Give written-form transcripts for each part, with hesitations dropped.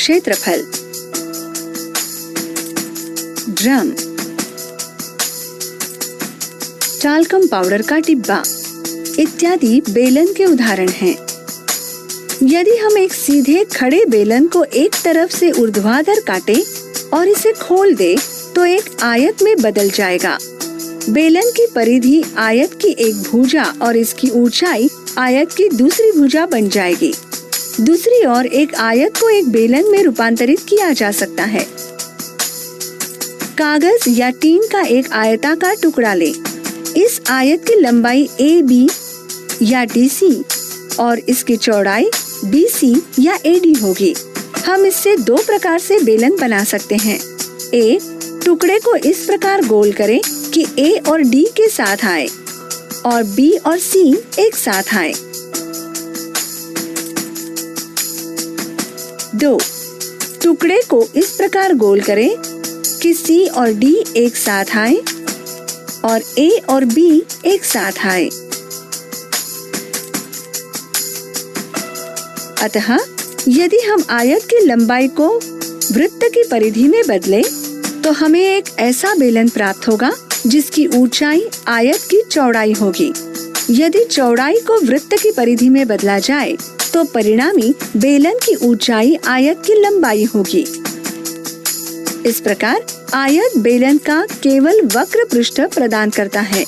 क्षेत्रफल। Drum, talcum powder का डिब्बा इत्यादि बेलन के उदाहरण हैं। यदि हम एक सीधे खड़े बेलन को एक तरफ से ऊर्ध्वाधर काटे और इसे खोल दे तो एक आयत में बदल जाएगा। बेलन की परिधि आयत की एक भुजा और इसकी ऊंचाई आयत की दूसरी भुजा बन जाएगी। दूसरी ओर एक आयत को एक बेलन में रूपांतरित किया जा सकता है। कागज या टीन का एक आयताकार टुकड़ा ले। इस आयत की लंबाई AB या DC और इसकी चौड़ाई BC या AD होगी। हम इससे दो प्रकार से बेलन बना सकते हैं। A, टुकड़े को इस प्रकार गोल करें कि A और D के साथ आए और B और C एक साथ आए। 2, टुकड़े को इस प्रकार गोल करें कि C और D एक साथ आए और A और B एक साथ आए। अतः यदि हम आयत की लंबाई को वृत्त की परिधि में बदलें, तो हमें एक ऐसा बेलन प्राप्त होगा जिसकी ऊंचाई आयत की चौड़ाई होगी। यदि चौड़ाई को वृत्त की परिधि में बदला जाए तो परिणामी बेलन की ऊंचाई आयत की लंबाई होगी। इस प्रकार आयत बेलन का केवल वक्र पृष्ठ प्रदान करता है।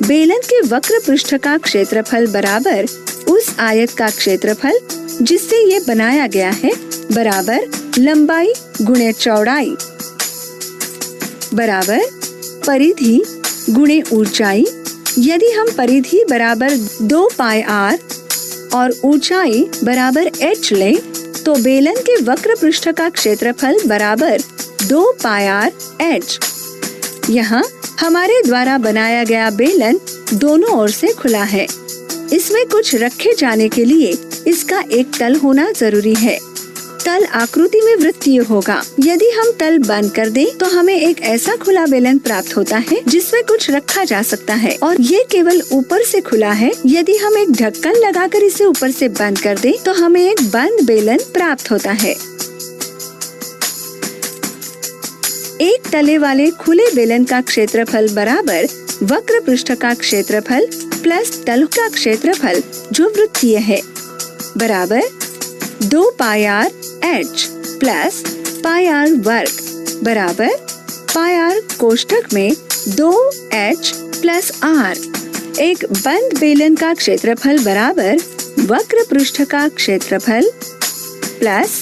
बेलन के वक्र पृष्ठ का क्षेत्रफल बराबर उस आयत का क्षेत्रफल जिससे ये बनाया गया है बराबर लंबाई गुणे चौड़ाई बराबर परिधि गुणे ऊंचाई। यदि हम परिधि बराबर 2 पाई r और ऊंचाई बराबर h लें, तो बेलन के वक्र पृष्ठ का क्षेत्रफल बराबर 2 पाई r h। यहाँ हमारे द्वारा बनाया गया बेलन दोनों ओर से खुला है। इसमें कुछ रखे जाने के लिए इसका एक तल होना जरूरी है। तल आकृति में वृत्तीय होगा। यदि हम तल बंद कर दें तो हमें एक ऐसा खुला बेलन प्राप्त होता है जिसमें कुछ रखा जा सकता है और ये केवल ऊपर से खुला है। यदि हम एक ढक्कन लगाकर इसे ऊपर से बंद कर दें तो हमें एक बंद बेलन प्राप्त होता है। एक तले वाले खुले बेलन का क्षेत्रफल बराबर वक्र पृष्ठ का क्षेत्रफल प्लस तल का क्षेत्रफल जो वृत्तीय है बराबर 2 pi r h plus pi r वर्ग बराबर पाई r कोष्ठक में 2h प्लस r। एक बंद बेलन का क्षेत्रफल बराबर वक्र पृष्ठ का क्षेत्रफल प्लस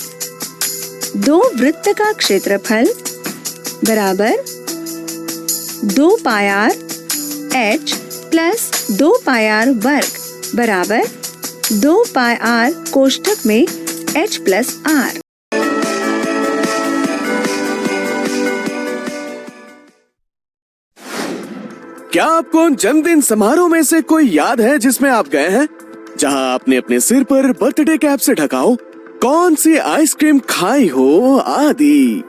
2 वृत्त का क्षेत्रफल बराबर 2 pi r h plus 2 pi r वर्ग बराबर 2 पाई r कोष्ठक में h प्लस r। क्या आपको उन जन्मदिन समारोह में से कोई याद है जिसमें आप गए हैं, जहां आपने अपने सिर पर बर्थडे कैप से ढका हो, कौन सी आइसक्रीम खाई हो आदि।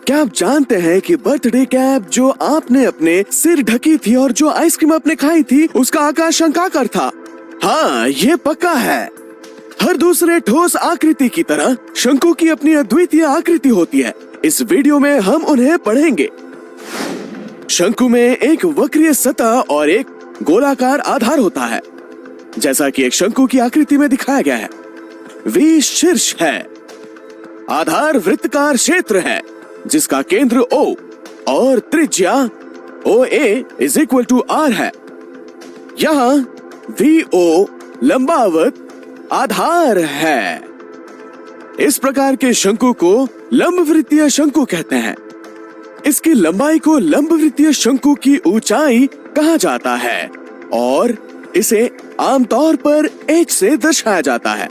क्या आप जानते हैं कि बर्थडे कैप जो आपने अपने सिर ढकी थी और जो आइसक्रीम आपने खाई थी उसका आकार शंक्वाकार था। हाँ, ये पक्का है। हर दूसरे ठोस आकृति की तरह शंकु की अपनी अद्वितीय आकृति होती है। इस वीडियो में हम उन्हें पढ़ेंगे। शंकु में एक वक्रीय सतह और एक गोलाकार आधार होता है, जैसा कि एक शंकु की आकृति में दिखाया गया है। V शीर्ष है। आधार वृत्तकार क्षेत्र है जिसका केंद्र O और त्रिज्या OA = R है। यहाँ VO लंबावत आधार है। इस प्रकार के शंकु को लंबवृत्तीय शंकु कहते हैं। इसकी लंबाई को लंबवृत्तीय शंकु की ऊंचाई कहा जाता है और इसे आमतौर पर h से दर्शाया जाता है।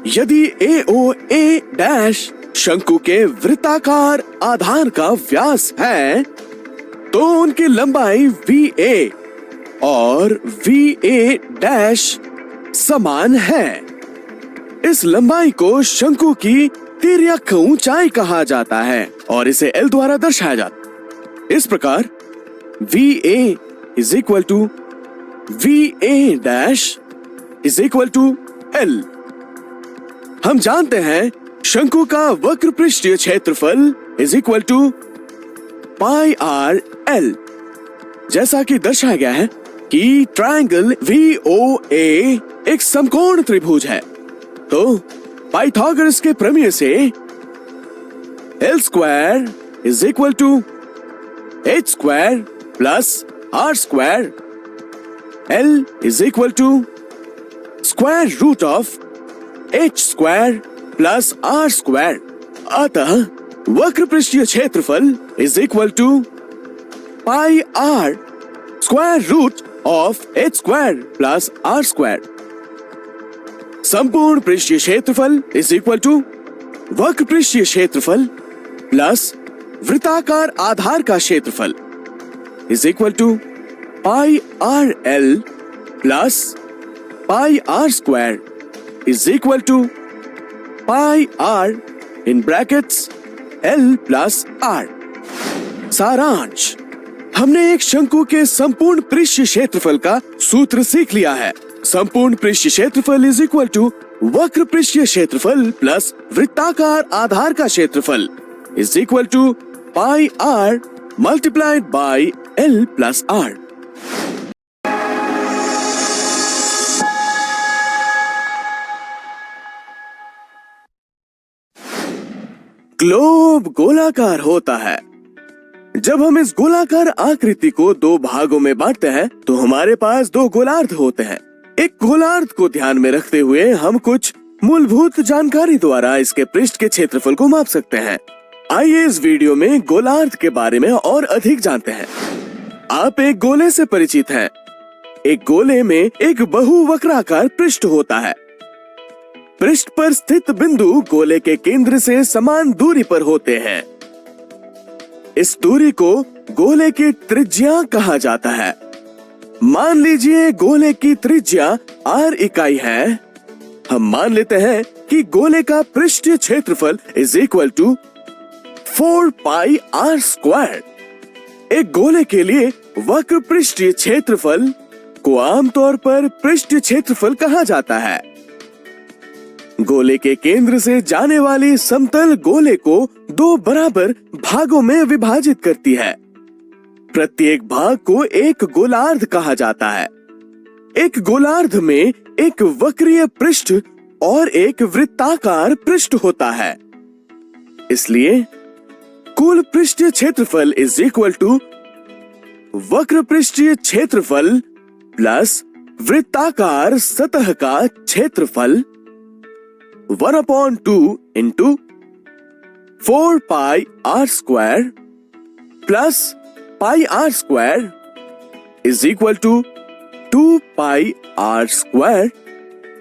यदि AOA' शंकु के वृत्ताकार आधार का व्यास है तो उनकी लंबाई VA और VA' समान है। इस लंबाई को शंकु की तिर्यक ऊंचाई कहा जाता है और इसे L द्वारा दर्शाया जाता है। इस प्रकार VA = VA' = L। हम जानते हैं शंकु का वक्र पृष्ठीय क्षेत्रफल is equal to pi R L. जैसा कि दर्शाया गया है कि ट्रायंगल VOA एक समकोण त्रिभुज है, तो पाइथागोरस के प्रमेय से L square is equal to H square plus R square. L is equal to square root of H square plus R square. अतः वक्र पृष्ठीय क्षेत्रफल is equal to pi R square root of H square plus R square. संपूर्ण पृष्ठीय क्षेत्रफल is equal to वक्र पृष्ठीय क्षेत्रफल प्लस वृत्ताकार आधार का क्षेत्रफल is equal to pi R L plus pi R square is equal to pi R in brackets L plus R. सारांश, हमने एक शंकु के संपूर्ण पृष्ठीय क्षेत्रफल का सूत्र सीख लिया है। संपूर्ण पृष्ठीय क्षेत्रफल इज इक्वल टू वक्र पृष्ठीय क्षेत्रफल प्लस वृत्ताकार आधार का क्षेत्रफल is equal to pi R multiplied by L plus R. Globe गोलाकार होता है। जब हम इस गोलाकार आकृति को दो भागों में बांटते हैं तो हमारे पास दो गोलार्ध होते हैं। एक गोलार्ध को ध्यान में रखते हुए हम कुछ मूलभूत जानकारी द्वारा इसके पृष्ठ के क्षेत्रफल को माप सकते हैं। आइए इस वीडियो में गोलार्ध के बारे में और अधिक जानते हैं। आप एक गोले से परिचित हैं। एक गोले में एक बहुवक्राकार पृष्ठ होता है। पृष्ठ पर स्थित बिंदु गोले के केंद्र से समान दूरी पर होते हैं। इस दूरी को गोले की त्रिज्या कहा जाता है। मान लीजिए गोले की त्रिज्या r इकाई है। हम मान लेते हैं कि गोले का पृष्ठीय क्षेत्रफल is equal to 4 pi r square. एक गोले के लिए वक्र पृष्ठीय क्षेत्रफल को आमतौर पर पृष्ठीय क्षेत्रफल कहा जाता है। गोले के केंद्र से जाने वाली समतल गोले को दो बराबर भागों में विभाजित करती है। प्रत्येक भाग को एक गोलार्ध कहा जाता है। एक गोलार्ध में एक वक्रीय पृष्ठ और एक वृत्ताकार पृष्ठ होता है। इसलिए कुल पृष्ठीय क्षेत्रफल इज इक्वल टू वक्र पृष्ठीय क्षेत्रफल प्लस वृत्ताकार सतह का क्षेत्रफल 1/2 into 4 pi r square plus pi r square is equal to 2 pi r square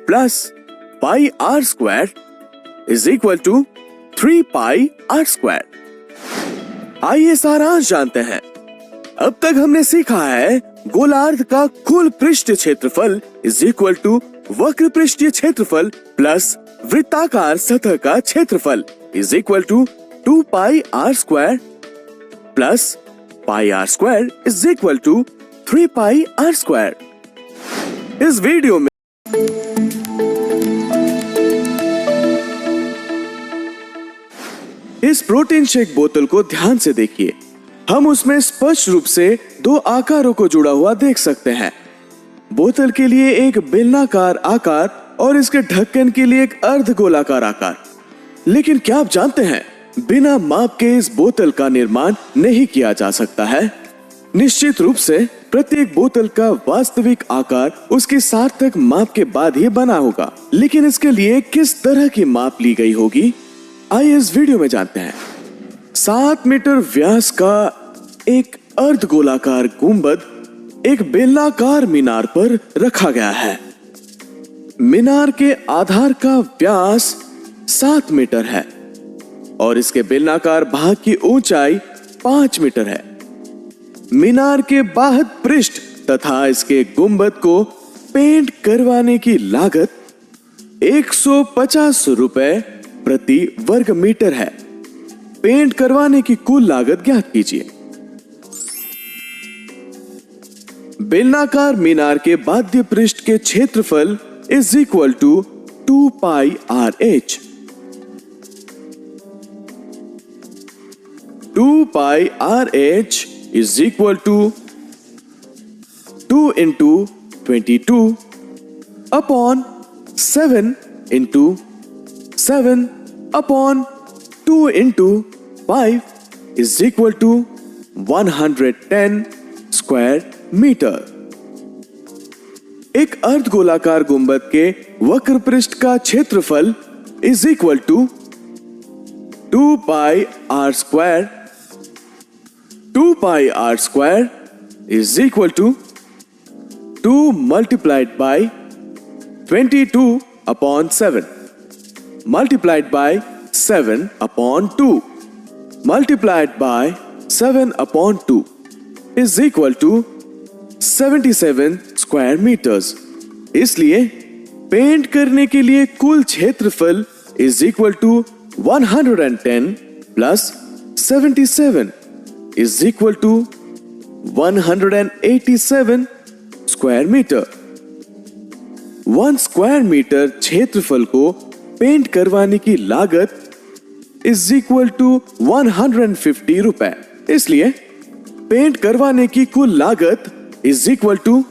plus pi r square is equal to 3 pi r square. आइए सारांश जानते हैं। अब तक हमने सीखा है गोलार्ध का कुल पृष्ठीय क्षेत्रफल इज इक्वल टू वक्र पृष्ठीय क्षेत्रफल प्लस वृत्ताकार सतह का क्षेत्रफल is equal to 2 pi r square plus pi r square is equal to 3 pi r square. इस वीडियो में इस प्रोटीन शेक बोतल को ध्यान से देखिए। हम उसमें स्पष्ट रूप से दो आकारों को जुड़ा हुआ देख सकते हैं। बोतल के लिए एक बेलनाकार आकार और इसके ढक्कन के लिए एक अर्धगोलाकार आकार। लेकिन क्या आप जानते हैं, बिना माप के इस बोतल का निर्माण नहीं किया जा सकता है। निश्चित रूप से प्रत्येक बोतल का वास्तविक आकार उसकी सार्थक माप के बाद ही बना होगा, लेकिन इसके लिए किस तरह की माप ली गई होगी, आइए इस वीडियो में जानते हैं। 7 मीटर व्यास का एक अर्धगोलाकार गुंबद एक बेलनाकार मीनार पर रखा गया है। मीनार के आधार का व्यास 7 मीटर है और इसके बेलनाकार भाग की ऊंचाई 5 मीटर है। मीनार के बाह्य पृष्ठ तथा इसके गुंबद को पेंट करवाने की लागत 150 रुपए प्रति वर्ग मीटर है। पेंट करवाने की कुल लागत ज्ञात कीजिए। बेलनाकार मीनार के बाध्य पृष्ठ के क्षेत्रफल is equal to 2 pi RH। pi RH is equal to 2 into 22 upon 7 into 7 upon 2 into 5 is equal to 110 square metre. एक अर्धगोलाकार गुंबद के वक्र पृष्ठ का क्षेत्रफल is equal to 2 pi R square. 2 pi R square is equal to 2 multiplied by 22 upon 7 multiplied by 7 upon 2 multiplied by 7 upon 2 is equal to 77 square metres. इसलिए paint करने के लिए कुल क्षेत्रफल is equal to 110 plus 77 is equal to 187 square metre. 1 square metre क्षेत्रफल को paint करवाने की लागत इज इक्वल टू 150 रुपए। इसलिए पेंट करवाने की कुल लागत is equal to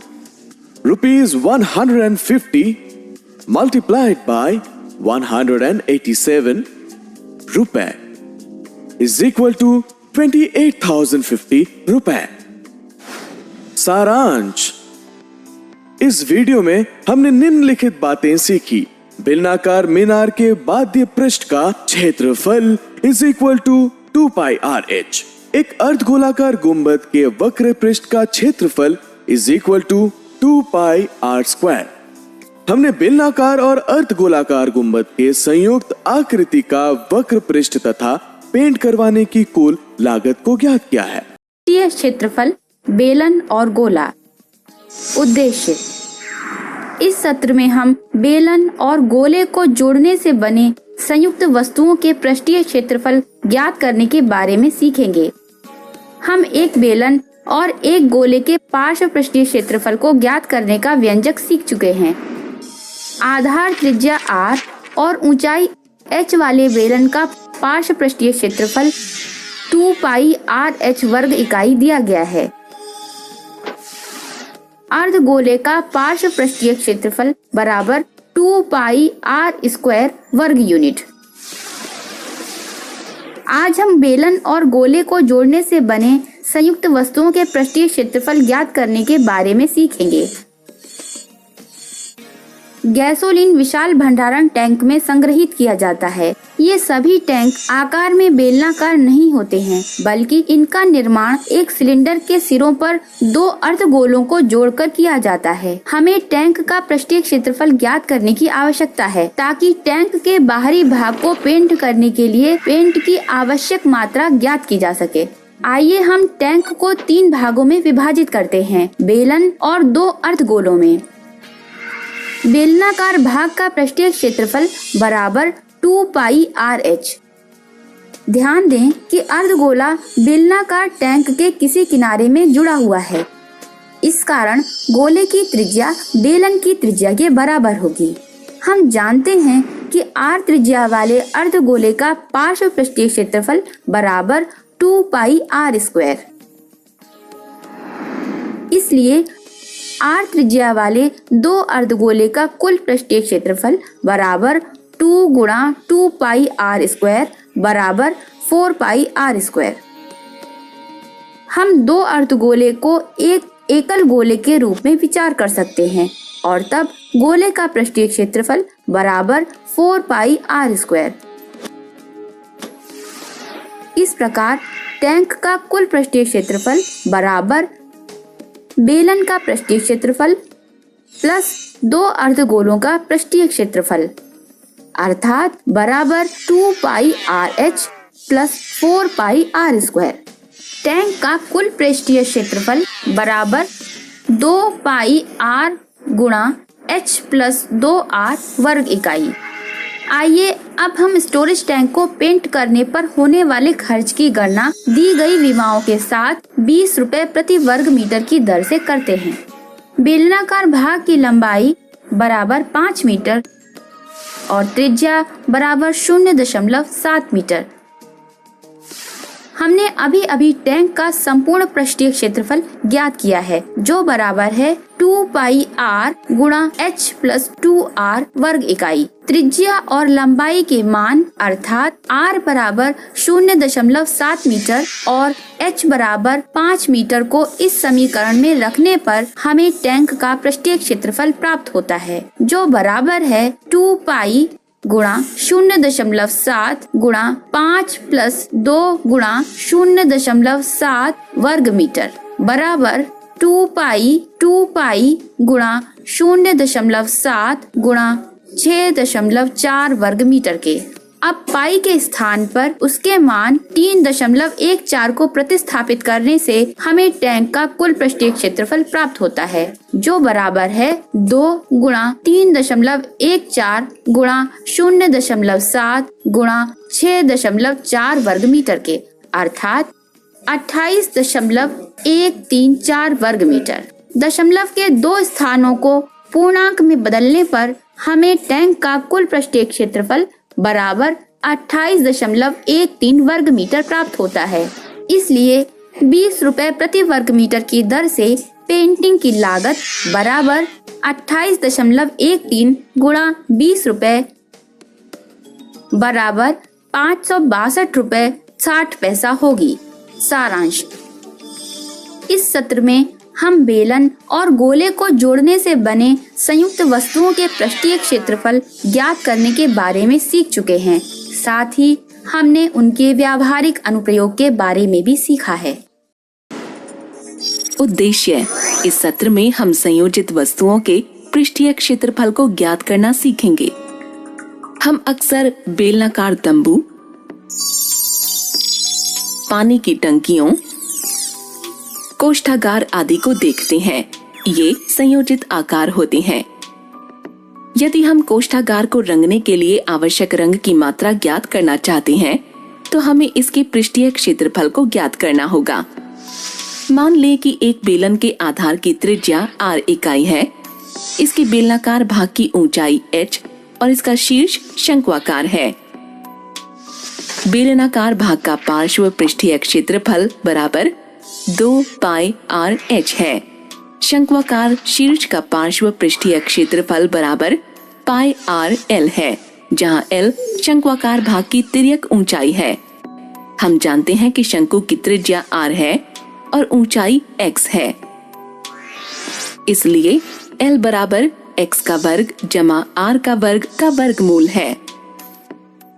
₹150 multiplied by 187 रुपए इज इक्वल टू 28,050 रुपए। सारांश, इस वीडियो में हमने निम्नलिखित बातें सीखी। बेलनाकार मीनार के बाध्य पृष्ठ का क्षेत्रफल is equal to 2 pi R H. एक अर्धगोलाकार गुंबद के वक्र पृष्ठ का क्षेत्रफल is equal to 2 pi R square. हमने बेलनाकार और अर्धगोलाकार गुंबद के संयुक्त आकृति का वक्र पृष्ठ तथा पेंट करवाने की कुल लागत को ज्ञात किया है। क्षेत्रफल, बेलन और गोला। उद्देश्य: इस सत्र में हम बेलन और गोले को जोड़ने से बने संयुक्त वस्तुओं के पृष्ठीय क्षेत्रफल ज्ञात करने के बारे में सीखेंगे। हम एक बेलन और एक गोले के पार्श्व पृष्ठीय क्षेत्रफल को ज्ञात करने का व्यंजक सीख चुके हैं। आधार त्रिज्या r और ऊंचाई h वाले बेलन का पार्श्व पृष्ठीय क्षेत्रफल 2 पाई RH वर्ग इकाई दिया गया है। अर्धगोले का पार्श्व पृष्ठीय क्षेत्रफल बराबर 2 पाई r स्क्वायर वर्ग यूनिट। आज हम बेलन और गोले को जोड़ने से बने संयुक्त वस्तुओं के पृष्ठीय क्षेत्रफल ज्ञात करने के बारे में सीखेंगे। गैसोलीन विशाल भंडारण टैंक में संग्रहित किया जाता है। ये सभी टैंक आकार में बेलनाकार नहीं होते हैं, बल्कि इनका निर्माण एक सिलेंडर के सिरों पर 2 अर्धगोलों को जोड़कर किया जाता है। हमें टैंक का पृष्ठीय क्षेत्रफल ज्ञात करने की आवश्यकता है, ताकि टैंक के बाहरी भाग को पेंट करने के लिए पेंट की आवश्यक मात्रा ज्ञात की जा सके। आइए हम टैंक को 3 भागों में विभाजित करते हैं, बेलन और 2 अर्धगोलों में। बेलनाकार भाग का पृष्ठीय क्षेत्रफल बराबर 2 पाई आर एच। ध्यान दें कि अर्धगोला बेलनाकार टैंक के किसी किनारे में जुड़ा हुआ है। इस कारण गोले की त्रिज्या बेलन की त्रिज्या के बराबर होगी। हम जानते हैं कि r त्रिज्या वाले अर्धगोले का पार्श्व पृष्ठीय क्षेत्रफल बराबर 2 पाई आर स्क्वायर। इसलिए r त्रिज्या वाले 2 अर्धगोले का कुल पृष्ठीय क्षेत्रफल बराबर 2 गुणा 2 पाई आर स्क्वायर बराबर 4 पाई आर स्क्वायर। हम 2 अर्धगोले को एक एकल गोले के रूप में विचार कर सकते हैं और तब गोले का पृष्ठीय क्षेत्रफल बराबर 4 पाई आर स्क्वायर। इस प्रकार टैंक का कुल पृष्ठीय क्षेत्रफल बराबर बेलन का पृष्ठीय क्षेत्रफल प्लस 2 अर्धगोलों का पृष्ठीय क्षेत्रफल, अर्थात बराबर 2 pi R H plus 4 pi R square. Tank का कुल पृष्ठीय क्षेत्रफल बराबर 2 पाई आर गुणा एच प्लस 2 आर वर्ग इकाई। आइए अब हम स्टोरेज टैंक को पेंट करने पर होने वाले खर्च की गणना दी गई विमाओं के साथ 20 रुपए प्रति वर्ग मीटर की दर से करते हैं। बेलनाकार भाग की लंबाई बराबर 5 मीटर और त्रिज्या बराबर 0.7 मीटर। हमने अभी अभी टैंक का संपूर्ण पृष्ठीय क्षेत्रफल ज्ञात किया है, जो बराबर है 2πr गुणा h प्लस 2r वर्ग इकाई। त्रिज्या और लंबाई के मान अर्थात r बराबर 0.7 मीटर और h बराबर 5 मीटर को इस समीकरण में रखने पर हमें टैंक का पृष्ठीय क्षेत्रफल प्राप्त होता है, जो बराबर है 2π गुणा 0.7 गुणा 5 प्लस 2 गुणा 0.7 वर्ग मीटर बराबर 2π गुणा 0.7 गुणा 6.4 वर्ग मीटर के। अब पाई के स्थान पर उसके मान 3.14 को प्रतिस्थापित करने से हमें टैंक का कुल पृष्ठीय क्षेत्रफल प्राप्त होता है, जो बराबर है 2 गुणा 3.14 गुणा 0.7 गुणा 6.4 वर्ग मीटर के, अर्थात 28.134 वर्ग मीटर। दशमलव के 2 स्थानों को पूर्णांक में बदलने पर हमें टैंक का कुल पृष्ठीय क्षेत्रफल बराबर 28.13 वर्ग मीटर प्राप्त होता है। इसलिए 20 रुपए प्रति वर्ग मीटर की दर से पेंटिंग की लागत बराबर 28.13 गुणा 20 रुपए बराबर 562 रुपए 60 पैसा होगी। सारांश, इस सत्र में हम बेलन और गोले को जोड़ने से बने संयुक्त वस्तुओं के पृष्ठीय क्षेत्रफल ज्ञात करने के बारे में सीख चुके हैं। साथ ही हमने उनके व्यावहारिक अनुप्रयोग के बारे में भी सीखा है। उद्देश्य, इस सत्र में हम संयोजित वस्तुओं के पृष्ठीय क्षेत्रफल को ज्ञात करना सीखेंगे। हम अक्सर बेलनाकार तंबू, पानी की टंकियों, कोष्ठागार आदि को देखते हैं। ये संयोजित आकार होते हैं। यदि हम कोष्ठागार को रंगने के लिए आवश्यक रंग की मात्रा ज्ञात करना चाहते हैं, तो हमें इसके पृष्ठीय क्षेत्रफल को ज्ञात करना होगा। मान लें कि एक बेलन के आधार की त्रिज्या r इकाई है, इसके बेलनाकार भाग की ऊंचाई h और इसका शीर्ष शंक्वाकार है। बेलनाकार भाग का पार्श्व पृष्ठीय क्षेत्रफल बराबर 2πrh है। शंक्वाकार शीर्ष का पार्श्व पृष्ठीय क्षेत्रफल बराबर πrl है, जहां l शंक्वाकार भाग की तिर्यक ऊंचाई है। हम जानते हैं कि शंकु की त्रिज्या r है और ऊंचाई x है। इसलिए l बराबर x का वर्ग जमा r का वर्ग का वर्गमूल है।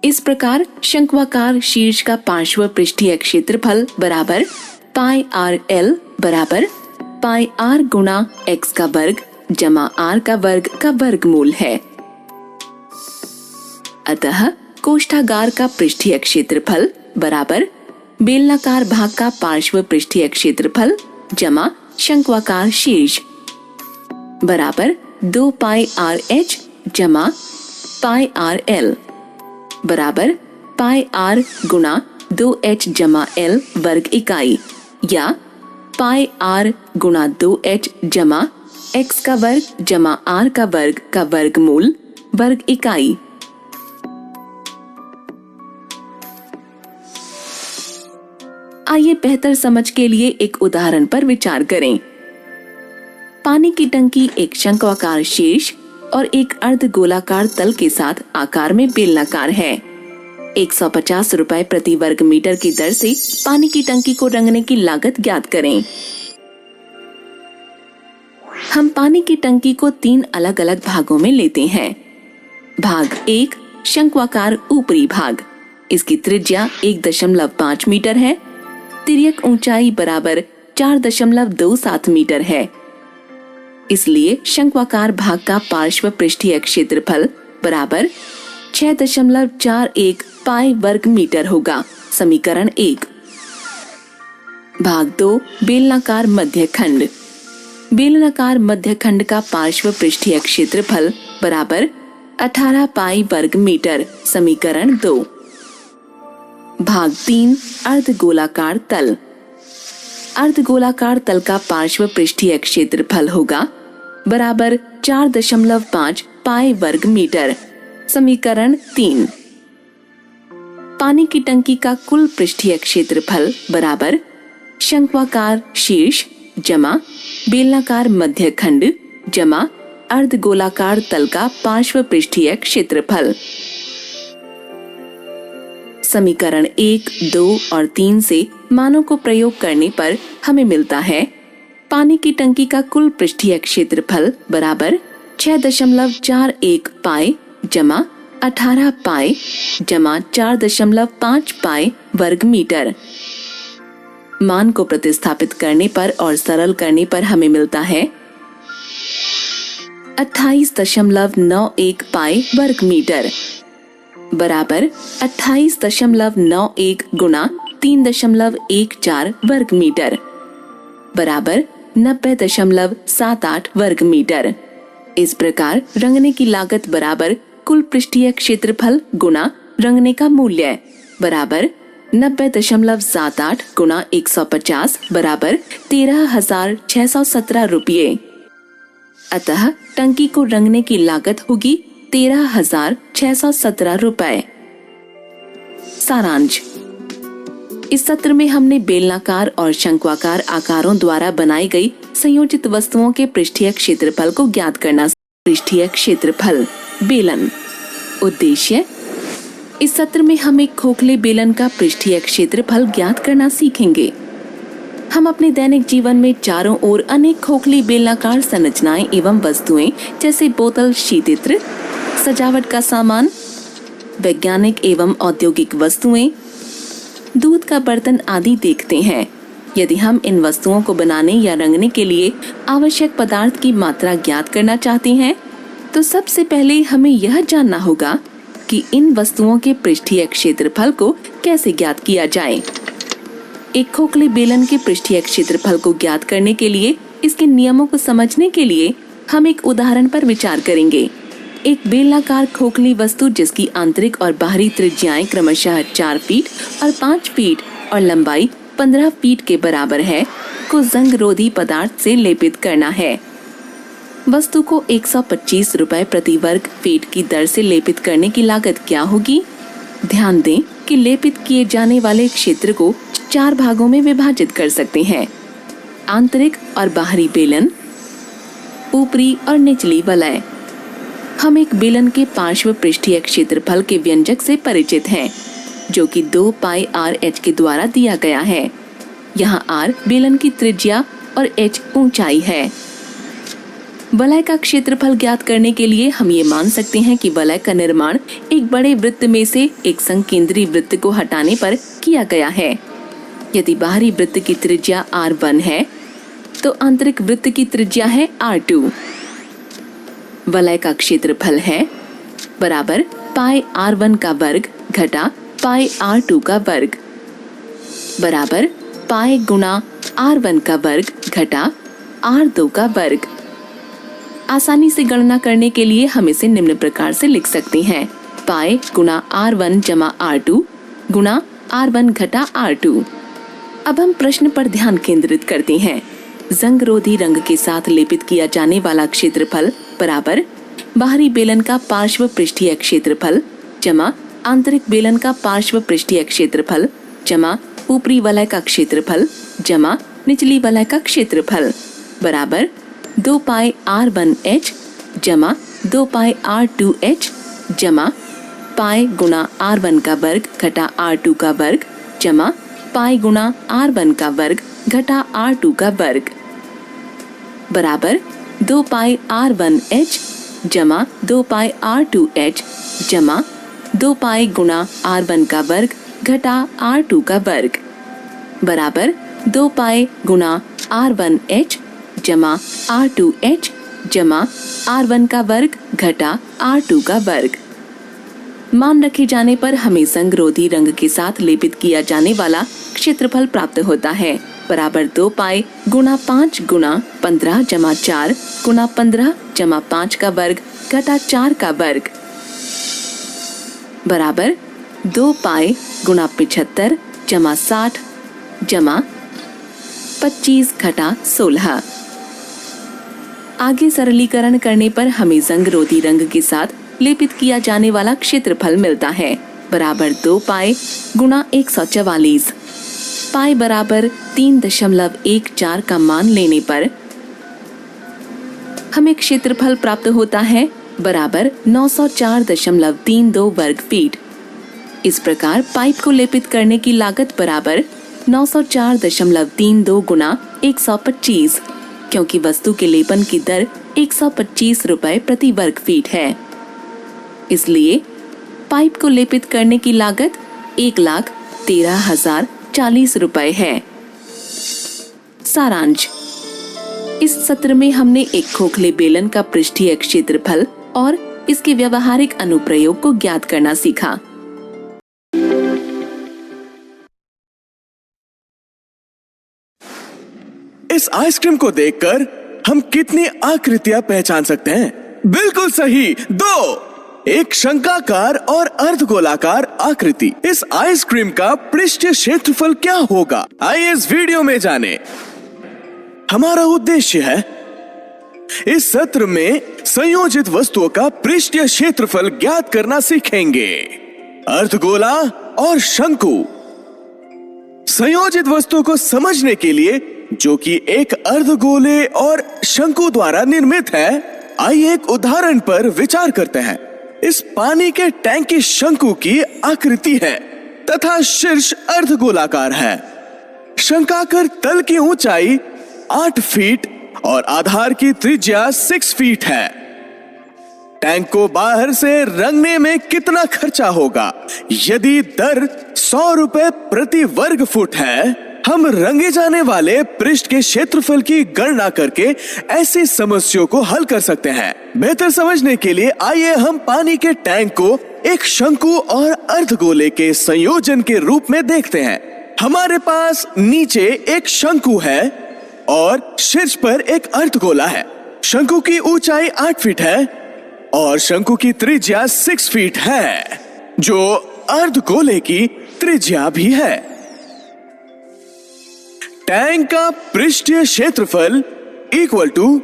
इस प्रकार शंक्वाकार शीर्ष का पार्श्व पृष्ठीय क्षेत्रफल बराबर πrl बराबर πr गुणा x का वर्ग जमा r का वर्ग का वर्गमूल है। अतः कोष्ठागार का पृष्ठीय क्षेत्रफल बराबर बेलनाकार भाग का पार्श्व पृष्ठीय क्षेत्रफल जमा शंक्वाकार शीर्ष बराबर 2πrh जमा πrl बराबर πr गुणा 2h जमा l वर्ग इकाई या πr गुणा 2h जमा x का वर्ग जमा r का वर्ग का वर्गमूल वर्ग इकाई। आइए बेहतर समझ के लिए एक उदाहरण पर विचार करें। पानी की टंकी एक शंक्वाकार शीर्ष और एक अर्धगोलाकार तल के साथ आकार में बेलनाकार है। 150 रुपए प्रति वर्ग मीटर की दर से पानी की टंकी को रंगने की लागत ज्ञात करें। हम पानी की टंकी को 3 अलग अलग भागों में लेते हैं। भाग 1 शंक्वाकार ऊपरी भाग, इसकी त्रिज्या 1.5 मीटर है। तिर्यक ऊंचाई बराबर 4.27 मीटर है। इसलिए शंक्वाकार भाग का पार्श्व पृष्ठीय क्षेत्रफल बराबर 6.41 पाई वर्ग मीटर होगा। समीकरण 1। भाग 2 बेलनाकार मध्यखंड। बेलनाकार मध्यखंड का पार्श्व पृष्ठीय क्षेत्रफल बराबर 18 पाई वर्ग मीटर। समीकरण 2। भाग 3 अर्धगोलाकार तल। अर्धगोलाकार तल का पार्श्व पृष्ठीय क्षेत्रफल होगा बराबर 4.5 पाई वर्ग मीटर। समीकरण 3। पानी की टंकी का कुल पृष्ठीय क्षेत्रफल बराबर शंक्वाकार शीर्ष जमा बेलनाकार मध्य खंड जमा अर्धगोलाकार तल का पार्श्व पृष्ठीय क्षेत्रफल। समीकरण 1, 2 और 3 से मानों को प्रयोग करने पर हमें मिलता है पानी की टंकी का कुल पृष्ठीय क्षेत्रफल बराबर 6.41 पाई जमा 18 पाई जमा 4.5 पाई वर्ग मीटर। मान को प्रतिस्थापित करने पर और सरल करने पर हमें मिलता है 28.91 पाई वर्ग मीटर बराबर 28.91 गुना 3.14 वर्ग मीटर बराबर 90.78 वर्ग मीटर। इस प्रकार रंगने की लागत बराबर कुल पृष्ठीय क्षेत्रफल गुना रंगने का मूल्य बराबर 90.78 गुना 150 बराबर 13,617 रुपये। अतः टंकी को रंगने की लागत होगी 13,617 रुपए। सारांश। इस सत्र में हमने बेलनाकार और शंक्वाकार आकारों द्वारा बनाई गई संयोजित वस्तुओं के पृष्ठीय क्षेत्रफल को ज्ञात करना। पृष्ठीय क्षेत्रफल बेलन। उद्देश्य। इस सत्र में हम एक खोखले बेलन का पृष्ठीय क्षेत्रफल ज्ञात करना सीखेंगे। हम अपने दैनिक जीवन में चारों ओर अनेक खोखली बेलनाकार संरचनाएं एवं वस्तुएं जैसे बोतल, शीतित्र, सजावट का सामान, वैज्ञानिक एवं औद्योगिक वस्तुएं, दूध का बर्तन आदि देखते हैं। यदि हम इन वस्तुओं को बनाने या रंगने के लिए आवश्यक पदार्थ की मात्रा ज्ञात करना चाहते हैं तो सबसे पहले हमें यह जानना होगा कि इन वस्तुओं के पृष्ठीय क्षेत्रफल को कैसे ज्ञात किया जाए। एक खोखले बेलन के पृष्ठीय क्षेत्रफल को ज्ञात करने के लिए इसके नियमों को समझने के लिए हम एक उदाहरण पर विचार करेंगे। एक बेलनाकार खोखली वस्तु जिसकी आंतरिक और बाहरी त्रिज्याएं क्रमशः 4 फीट और 5 फीट और लंबाई 15 फीट के बराबर है को जंग रोधी पदार्थ से लेपित करना है। वस्तु को 125 रुपए प्रति वर्ग फीट की दर से लेपित करने की लागत क्या होगी? ध्यान दें कि लेपित किए जाने वाले क्षेत्र को 4 भागों में विभाजित कर सकते हैं। आंतरिक और बाहरी बेलन, ऊपरी और निचली वलय। हम एक बेलन के पार्श्व पृष्ठीय क्षेत्रफल के व्यंजक से परिचित हैं, जो कि 2 पाई RH के द्वारा दिया गया है। यहाँ R बेलन की त्रिज्या और H ऊंचाई है। वलय का क्षेत्रफल ज्ञात करने के लिए हम ये मान सकते हैं कि वलय का निर्माण एक बड़े वृत्त में से एक संकेंद्री वृत्त को हटाने पर किया गया है। यदि बाहरी वृत्त की त्रिज्या R1 है तो आंतरिक वृत्त की त्रिज्या है R2। वलय का क्षेत्रफल है बराबर पाई R1 का वर्ग घटा पाई R2 का वर्ग बराबर पाई गुना R1 का वर्ग घटा R2 का वर्ग। आसानी से गणना करने के लिए हम इसे निम्न प्रकार से लिख सकते हैं। पाई गुना R1 जमा R2 गुना R1 घटा R2। अब हम प्रश्न पर ध्यान केंद्रित करते हैं। जंग रोधी रंग के साथ लेपित किया जाने वाला क्षेत्रफल बराबर बाहरी बेलन का पार्श्व पृष्ठीय क्षेत्रफल जमा आंतरिक बेलन का पार्श्व पृष्ठीय क्षेत्रफल जमा ऊपरी वलय का क्षेत्रफल जमा निचली वलय का क्षेत्रफल बराबर 2 पाई R1H जमा 2 पाई R2H जमा पाई गुना R1 का वर्ग घटा R2 का वर्ग जमा पाई गुना R1 का वर्ग घटा R2 का वर्ग बराबर 2 पाई R1H जमा 2 पाई R2H जमा 2 पाई गुना R1 का वर्ग घटा R2 का वर्ग बराबर 2 पाई गुना R1H जमा R2H जमा R1 का वर्ग घटा R2 का वर्ग। मान रखे जाने पर हमें संगरोधी रंग के साथ लेपित किया जाने वाला क्षेत्रफल प्राप्त होता है बराबर 2 पाई गुना 5 गुना 15 जमा 4 गुना 15 जमा 5 का वर्ग घटा 4 का वर्ग बराबर 2 पाई गुना 75 जमा 60 जमा 25 घटा 16। आगे सरलीकरण करने पर हमें जंग रोधी रंग के साथ लेपित किया जाने वाला क्षेत्रफल मिलता है बराबर 2 पाई गुणा 144। पाई बराबर 3.14 का मान लेने पर हमें क्षेत्रफल प्राप्त होता है बराबर 904.32 वर्ग फीट। इस प्रकार पाइप को लेपित करने की लागत बराबर 904.32 गुना 125, क्योंकि वस्तु के लेपन की दर 125 रुपए प्रति वर्ग फीट है। इसलिए पाइप को लेपित करने की लागत 1,13,040 रुपए है। सारांश, इस सत्र में हमने एक खोखले बेलन का पृष्ठीय क्षेत्रफल और इसके व्यवहारिक अनुप्रयोग को ज्ञात करना सीखा। इस आइसक्रीम को देखकर हम कितनी आकृतियां पहचान सकते हैं? बिल्कुल सही, 2। एक शंक्वाकार और अर्धगोलाकार आकृति। इस आइसक्रीम का पृष्ठीय क्षेत्रफल क्या होगा? आइए इस वीडियो में जानें। हमारा उद्देश्य है इस सत्र में संयोजित वस्तुओं का पृष्ठीय क्षेत्रफल ज्ञात करना सीखेंगे। अर्धगोला और शंकु। संयोजित वस्तु को समझने के लिए, जो कि एक अर्धगोले और शंकु द्वारा निर्मित है, आइए एक उदाहरण पर विचार करते हैं। इस पानी के टैंक की शंकु की आकृति है तथा शीर्ष अर्धगोलाकार है। शंक्वाकार तल की ऊंचाई 8 फीट और आधार की त्रिज्या 6 फीट है। टैंक को बाहर से रंगने में कितना खर्चा होगा? यदि दर 100 रुपए प्रति वर्ग फुट है, हम रंगे जाने वाले पृष्ठ के क्षेत्रफल की गणना करके ऐसी समस्याओं को हल कर सकते हैं। बेहतर समझने के लिए आइए हम पानी के टैंक को एक शंकु और अर्धगोले के संयोजन के रूप में देखते हैं। हमारे पास नीचे एक शंकु है और शीर्ष पर एक अर्धगोला है। शंकु की ऊंचाई 8 फीट है और शंकु की त्रिज्या 6 फीट है, जो अर्धगोले की त्रिज्या भी है। टैंक का पृष्ठीय क्षेत्रफल इक्वल टू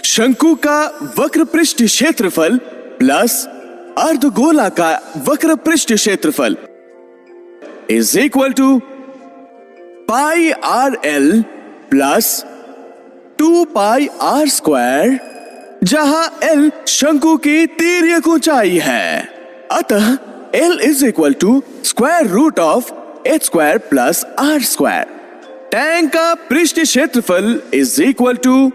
शंकु का वक्र पृष्ठीय क्षेत्रफल प्लस अर्धगोला का वक्र पृष्ठीय क्षेत्रफल is equal to pi R L plus 2 pi R square, जहां एल शंकु की तिर्यक ऊंचाई है। अतः L is equal to square root of H square plus R square. Tank का पृष्ठीय क्षेत्रफल is equal to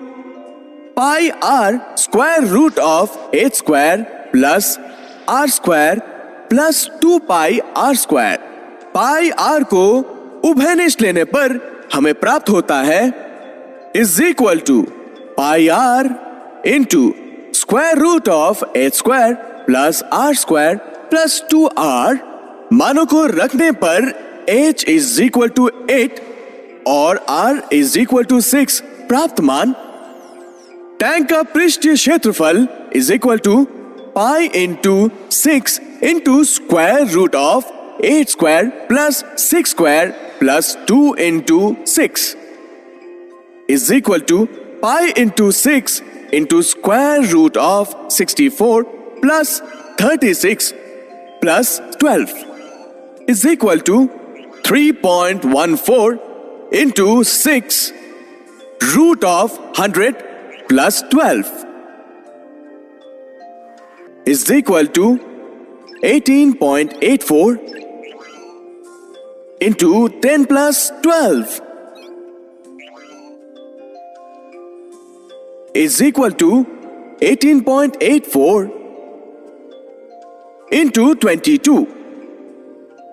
pi R square root of H square plus R square plus 2 pi R square. Pi R को उभयनिष्ठ लेने पर हमें प्राप्त होता है is equal to pi R into square root of H square plus R square plus 2r। मानों को रखने पर h इज इक्वल टू 8 और r इज इक्वल टू 6 प्राप्त मान। टैंक का पृष्ठीय क्षेत्रफल is equal to pi into 6 into square root of 8 square plus 6 square plus 2 into 6 is equal to pi into 6 into square root of 64 plus 36 plus 12 is equal to 3.14 into 6 root of 100 plus 12 is equal to 18.84 into 10 plus 12 is equal to 18.84 into 22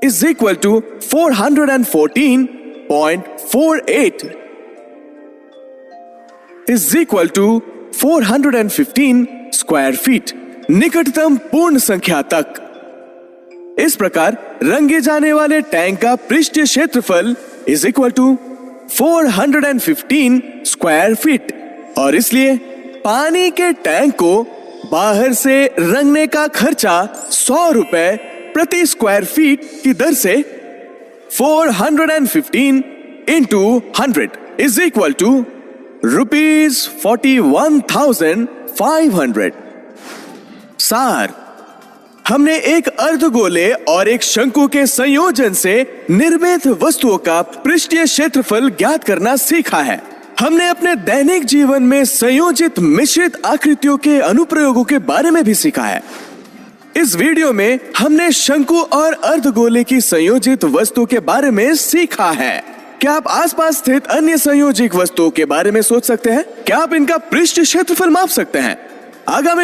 is equal to 414.48 is equal to 415 square feet. निकटतम पूर्ण संख्या तक। इस प्रकार रंगे जाने वाले tank का पृष्ठीय क्षेत्रफल is equal to 415 square feet और इसलिए पानी के टैंक को बाहर से रंगने का खर्चा 100 रुपए प्रति स्क्वायर फीट की दर से 415 into 100 is equal to ₹41,500। सार, हमने एक अर्धगोले और एक शंकु के संयोजन से निर्मित वस्तुओं का पृष्ठीय क्षेत्रफल ज्ञात करना सीखा है। हमने अपने दैनिक जीवन में संयोजित मिश्रित आकृतियों के अनुप्रयोगों के बारे में भी सीखा है। इस वीडियो में हमने शंकु और अर्धगोले की संयोजित वस्तु के बारे में सीखा है। क्या आप आसपास स्थित अन्य संयोजित वस्तुओं के बारे में सोच सकते हैं? क्या आप इनका पृष्ठ क्षेत्रफल माप सकते हैं? आगामी